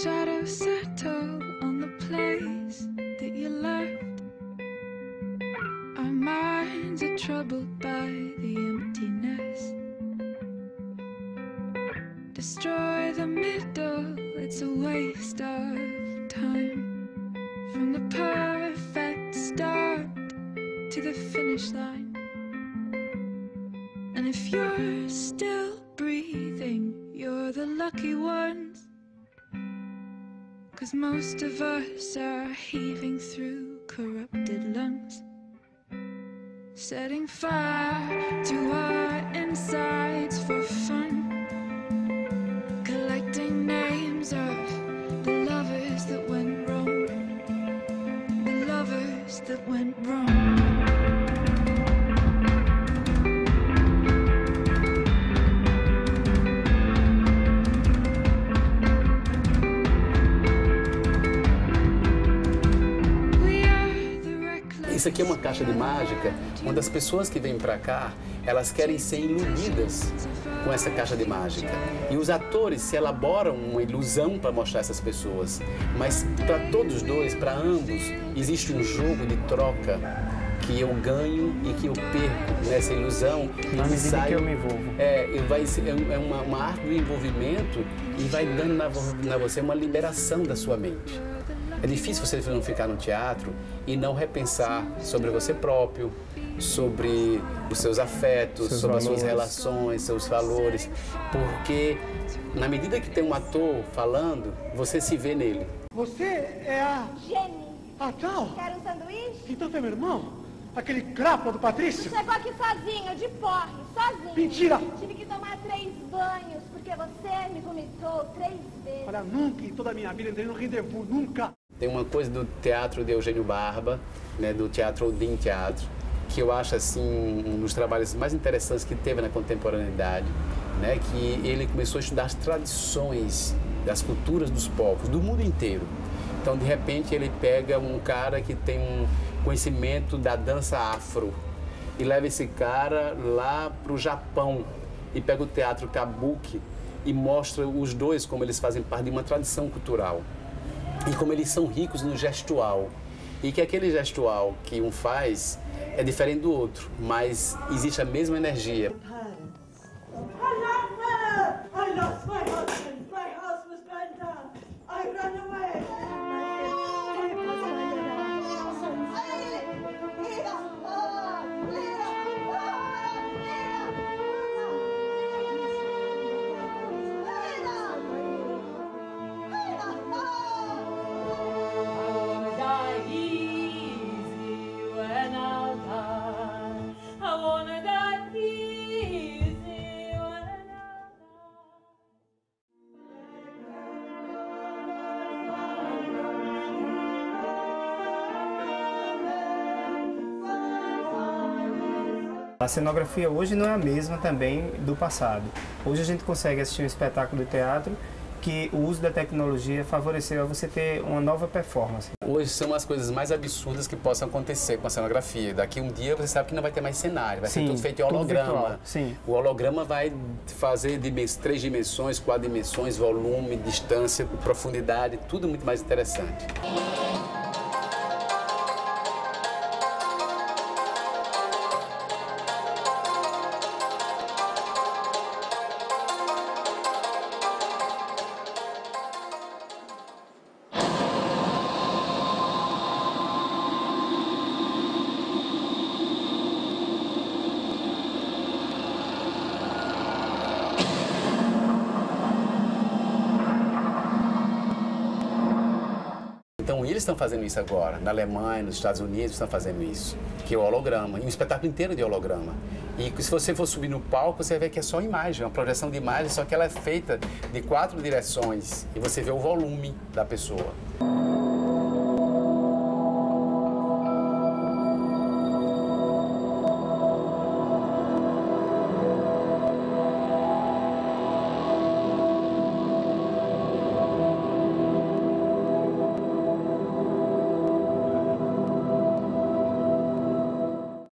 Shadows settle on the place that you left. Our minds are troubled by the emptiness. Destroy the middle, it's a waste of time. From the perfect start to the finish line. And if you're still breathing, you're the lucky ones. 'Cause most of us are heaving through corrupted lungs, setting fire to our insides for fun, collecting names of the lovers that went wrong, the lovers that went wrong. Isso aqui é uma caixa de mágica, onde as pessoas que vêm para cá, elas querem ser iludidas com essa caixa de mágica. E os atores se elaboram uma ilusão para mostrar essas pessoas. Mas para todos dois, para ambos, existe um jogo de troca que eu ganho e que eu perco nessa ilusão. Na medida que eu me envolvo. É uma arte do envolvimento e vai dando na você uma liberação da sua mente. É difícil você não ficar no teatro e não repensar sobre você próprio, sobre os seus afetos, sobre as suas relações, seus valores, porque na medida que tem um ator falando, você se vê nele. Você é a... Jenny. Ah, tal? Quer um sanduíche? Então tem meu irmão? Aquele crapa do Patrício? Chegou aqui sozinho, de porre, sozinho. Mentira! Tive que tomar 3 banhos, porque você me vomitou 3 vezes. Olha, nunca em toda a minha vida entrei no rendezvous, nunca. Tem uma coisa do teatro de Eugênio Barba, né, do Teatro Odin Teatro, que eu acho assim um dos trabalhos mais interessantes que teve na contemporaneidade, né, que ele começou a estudar as tradições das culturas dos povos, do mundo inteiro. Então, de repente, ele pega um cara que tem um conhecimento da dança afro e leva esse cara lá para o Japão e pega o teatro kabuki e mostra os dois como eles fazem parte de uma tradição cultural e como eles são ricos no gestual e que aquele gestual que um faz é diferente do outro, mas existe a mesma energia. A cenografia hoje não é a mesma também do passado. Hoje a gente consegue assistir um espetáculo de teatro que o uso da tecnologia favoreceu a você ter uma nova performance. Hoje são as coisas mais absurdas que possam acontecer com a cenografia. Daqui um dia você sabe que não vai ter mais cenário, vai ser tudo feito em holograma. O holograma vai fazer 3 dimensões, 4 dimensões, volume, distância, profundidade, tudo muito mais interessante. Então eles estão fazendo isso agora, na Alemanha, nos Estados Unidos estão fazendo isso, que é o holograma, e um espetáculo inteiro de holograma. E se você for subir no palco, você vai ver que é só imagem, uma projeção de imagem, só que ela é feita de 4 direções e você vê o volume da pessoa.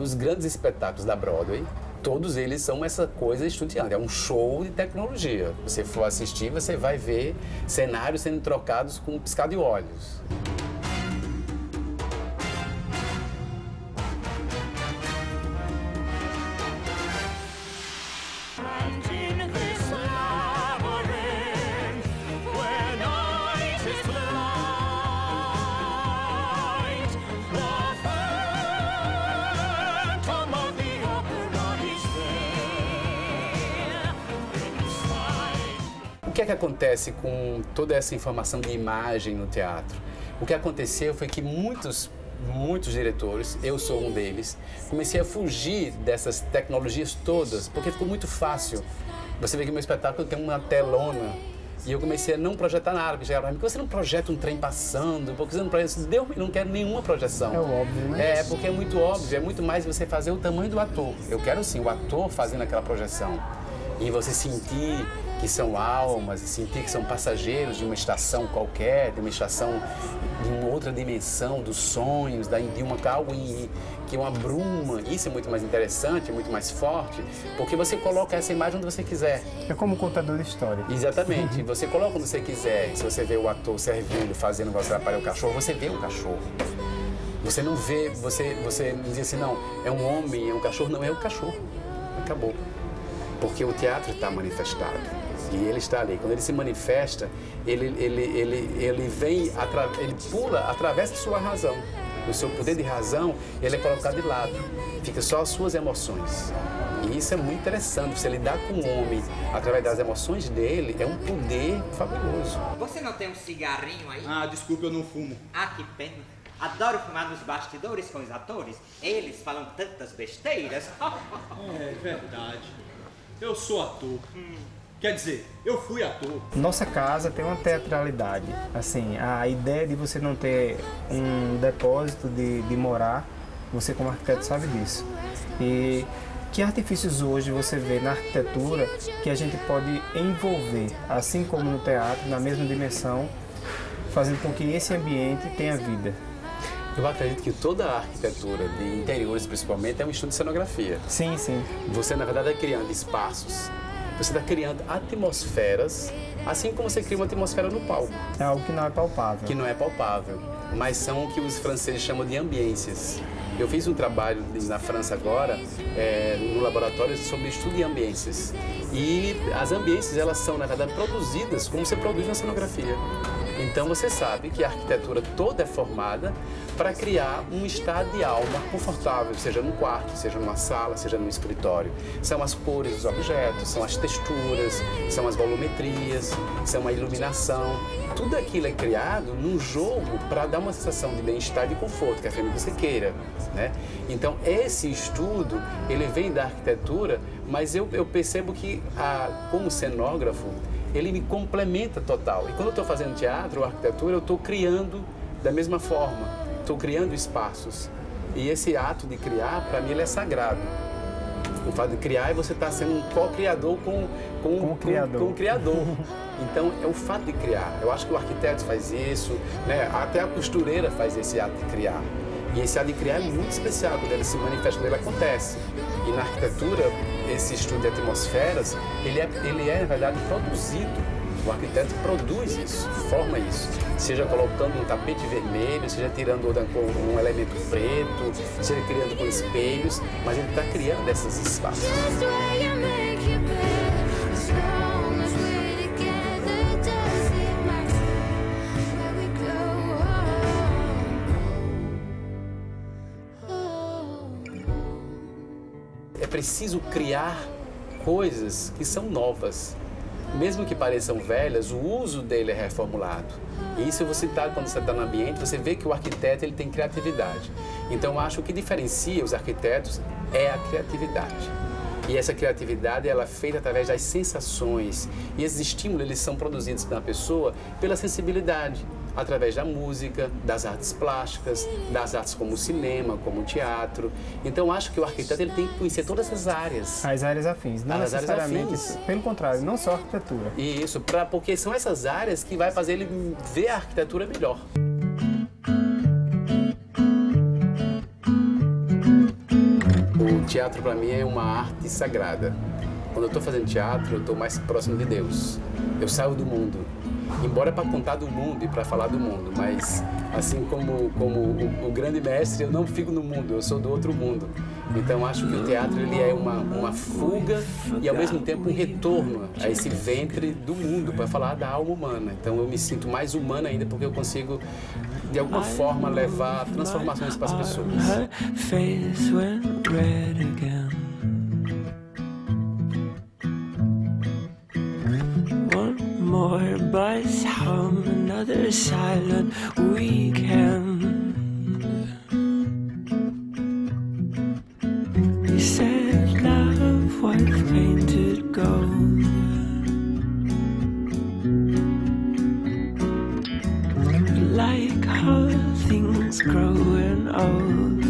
Os grandes espetáculos da Broadway, todos eles são essa coisa estonteante, é um show de tecnologia. Se você for assistir, você vai ver cenários sendo trocados com um piscar de olhos. O que é que acontece com toda essa informação de imagem no teatro? O que aconteceu foi que muitos diretores, eu sou um deles, comecei a fugir dessas tecnologias todas, porque ficou muito fácil. Você vê que o meu espetáculo tem uma telona, e eu comecei a não projetar nada, porque chegaram para mim, você não projeta um trem passando, porque você não projeta, eu não quero nenhuma projeção. É óbvio, né? É, porque é muito óbvio, é muito mais você fazer o tamanho do ator. Eu quero sim, o ator fazendo aquela projeção. E você sentir que são almas, sentir que são passageiros de uma estação qualquer, de uma estação de uma outra dimensão, dos sonhos, de algo que é uma bruma. Isso é muito mais interessante, muito mais forte, porque você coloca essa imagem onde você quiser. É como um contador de história. Exatamente. Você coloca onde você quiser. Se você vê o ator servindo, fazendo você atrapalhar o cachorro, você vê o cachorro. Você não vê, você diz assim, não, é um homem, é um cachorro. Não, é o cachorro. Acabou. Porque o teatro está manifestado e ele está ali. Quando ele se manifesta, ele vem, ele pula, atravessa a sua razão. O seu poder de razão, ele é colocado de lado. Fica só as suas emoções. E isso é muito interessante. Você lidar com o homem através das emoções dele é um poder fabuloso. Você não tem um cigarrinho aí? Ah, desculpe, eu não fumo. Ah, que pena. Adoro fumar nos bastidores com os atores. Eles falam tantas besteiras. É verdade. Eu sou ator. Quer dizer, eu fui ator. Nossa casa tem uma teatralidade. Assim, a ideia de você não ter um depósito de morar, você como arquiteto sabe disso. E que artifícios hoje você vê na arquitetura que a gente pode envolver, assim como no teatro, na mesma dimensão, fazendo com que esse ambiente tenha vida? Eu acredito que toda a arquitetura, de interiores principalmente, é um estudo de cenografia. Sim, sim. Você, na verdade, está criando espaços, você está criando atmosferas, assim como você cria uma atmosfera no palco. É algo que não é palpável. Que não é palpável, mas são o que os franceses chamam de ambiências. Eu fiz um trabalho na França agora, no laboratório, sobre estudo de ambiências. E as ambiências, elas são, na verdade, produzidas como você produz na cenografia. Então você sabe que a arquitetura toda é formada para criar um estado de alma confortável, seja num quarto, seja numa sala, seja num escritório. São as cores dos objetos, são as texturas, são as volumetrias, são a iluminação. Tudo aquilo é criado num jogo para dar uma sensação de bem-estar e de conforto, que é aquilo que você queira, né? Então esse estudo, ele vem da arquitetura, mas eu percebo que como cenógrafo, ele me complementa total. E quando eu estou fazendo teatro ou arquitetura, eu estou criando da mesma forma. Estou criando espaços. E esse ato de criar, para mim, ele é sagrado. O fato de criar é você estar sendo um co-criador com o criador. Então, é o fato de criar. Eu acho que o arquiteto faz isso, né? Até a costureira faz esse ato de criar. E esse ato de criar é muito especial, quando ele se manifesta, quando ele acontece. E na arquitetura, esse estudo de atmosferas, ele é, na verdade, produzido. O arquiteto produz isso, forma isso. Seja colocando um tapete vermelho, seja tirando um elemento preto, seja criando com espelhos, mas ele está criando esses espaços. É preciso criar coisas que são novas. Mesmo que pareçam velhas, o uso dele é reformulado. E isso quando você está no ambiente, você vê que o arquiteto ele tem criatividade. Então, eu acho que o que diferencia os arquitetos é a criatividade. E essa criatividade ela é feita através das sensações. E esses estímulos eles são produzidos na pessoa pela sensibilidade, através da música, das artes plásticas, das artes como o cinema, como o teatro. Então, acho que o arquiteto ele tem que conhecer todas essas áreas. As áreas afins, não necessariamente, pelo contrário, não só a arquitetura. Isso, porque são essas áreas que vai fazer ele ver a arquitetura melhor. O teatro para mim é uma arte sagrada. Quando eu estou fazendo teatro, eu estou mais próximo de Deus. Eu saio do mundo. Embora é para contar do mundo e para falar do mundo, mas assim como o grande mestre, eu não fico no mundo, eu sou do outro mundo. Então acho que o teatro ele é uma fuga e ao mesmo tempo um retorno a esse ventre do mundo para falar da alma humana. Então eu me sinto mais humano ainda porque eu consigo de alguma forma levar transformações para as pessoas. More bus hum, another silent weekend. You said love was painted gold. Like how things growing old.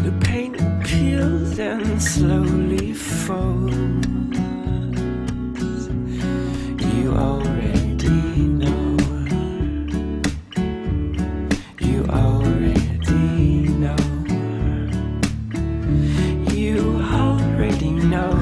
The paint peels and slowly folds. You already know. You already know. You already know.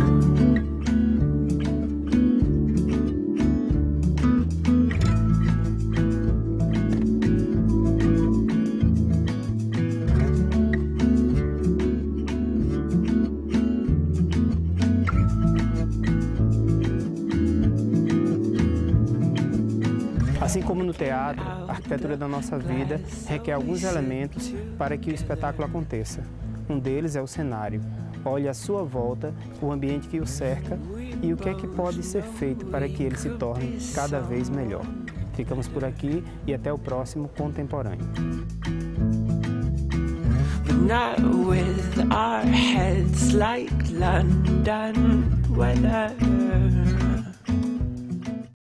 Assim como no teatro, a arquitetura da nossa vida requer alguns elementos para que o espetáculo aconteça. Um deles é o cenário. Olhe à sua volta o ambiente que o cerca e o que é que pode ser feito para que ele se torne cada vez melhor. Ficamos por aqui e até o próximo Contemporâneo. Not with our heads like London weather.